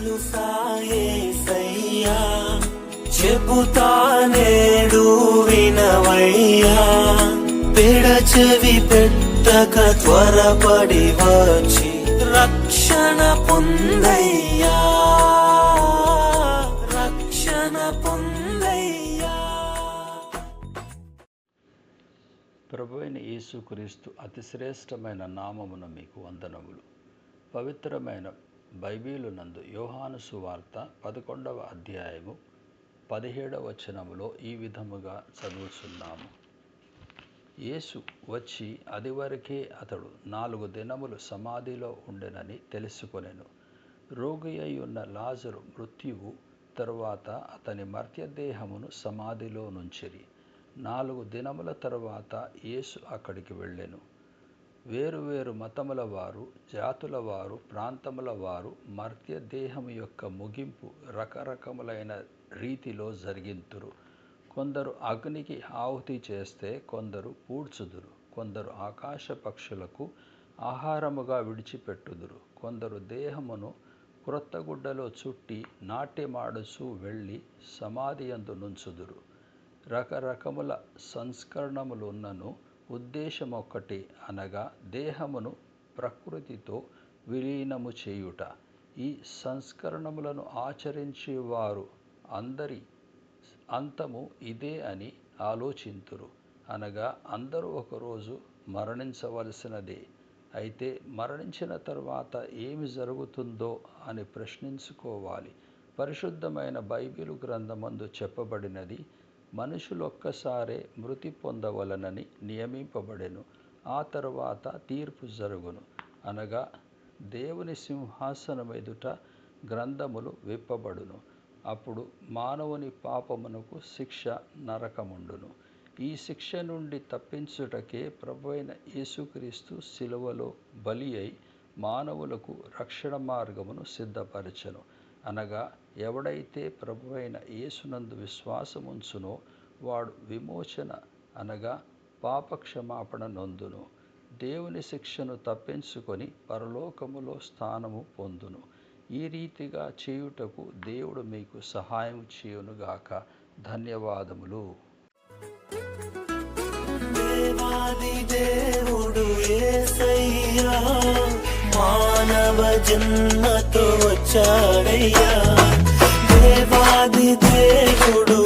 తెలుసా యేసయ్యా, చెబుతా నేడు వినవయ్యా, పెడచెవి పెట్టక త్వరపడి వచ్చి రక్షణ పొందయ్యా, రక్షణ పొందయ్యా. ప్రభువైన యేసుక్రీస్తు అతి శ్రేష్టమైన నామమున మీకు వందనములు. పవిత్రమైన బైబిలు నందు యోహాను సువార్త 11వ అధ్యాయము 17వ వచనములో ఈ విధముగా చదువుచున్నాము. యేసు వచ్చి అది వరకే అతడు 4 దినములు సమాధిలో ఉండెనని తెలుసుకొనెను. రోగి అయి ఉన్న లాజరు మృత్యువు తరువాత అతని మర్త్యదేహమును సమాధిలో నుంచిరి. 4 దినముల తరువాత యేసు అక్కడికి వెళ్ళెను. వేరు మతముల వారు, జాతుల వారు, ప్రాంతముల వారు మర్త్యదేహము యొక్క ముగింపు రకరకములైన రీతిలో జరిగింతురు. కొందరు అగ్నికి ఆహుతి చేస్తే కొందరు పూడ్చుదురు, కొందరు ఆకాశ పక్షులకు ఆహారముగా విడిచిపెట్టుదురు, కొందరు దేహమును క్రొత్త గుడ్డలో చుట్టి నాట్యమాడుచు వెళ్ళి సమాధి యందు నుంచుదురు. రకరకముల సంస్కరణములున్నను ఉద్దేశమొక్కటి, అనగా దేహమును ప్రకృతితో విలీనము చేయుట. ఈ సంస్కరణములను ఆచరించేవారు అందరి అంతము ఇదే అని ఆలోచింతురు. అనగా అందరూ ఒకరోజు మరణించవలసినదే. అయితే మరణించిన తర్వాత ఏమి జరుగుతుందో అని ప్రశ్నించుకోవాలి. పరిశుద్ధమైన బైబిలు గ్రంథమందు చెప్పబడినది, మనుషులొక్కసారే మృతి పొందవలనని నియమింపబడెను. ఆ తరువాత తీర్పు జరుగును. అనగా దేవుని సింహాసనం ఎదుట గ్రంథములు విప్పబడును. అప్పుడు మానవుని పాపమునకు శిక్ష నరకముండును. ఈ శిక్ష నుండి తప్పించుటకే ప్రభువైన యేసుక్రీస్తు శిలువలో బలి అయి మానవులకు రక్షణ మార్గమును సిద్ధపరచెను. అనగా ఎవడైతే ప్రభువైన యేసునందు విశ్వాసముంచునో వాడు విమోచన, అనగా పాపక్షమాపణ నొందును. దేవుని శిక్షను తప్పించుకొని పరలోకములో స్థానము పొందును. ఈ రీతిగా చేయుటకు దేవుడు మీకు సహాయం చేయునుగాక. ధన్యవాదములు. దేవాది దేవుడు యేసయ్యా, మానవ జన్మతో వచ్చాడయ్యా. దేవాది దేవుడు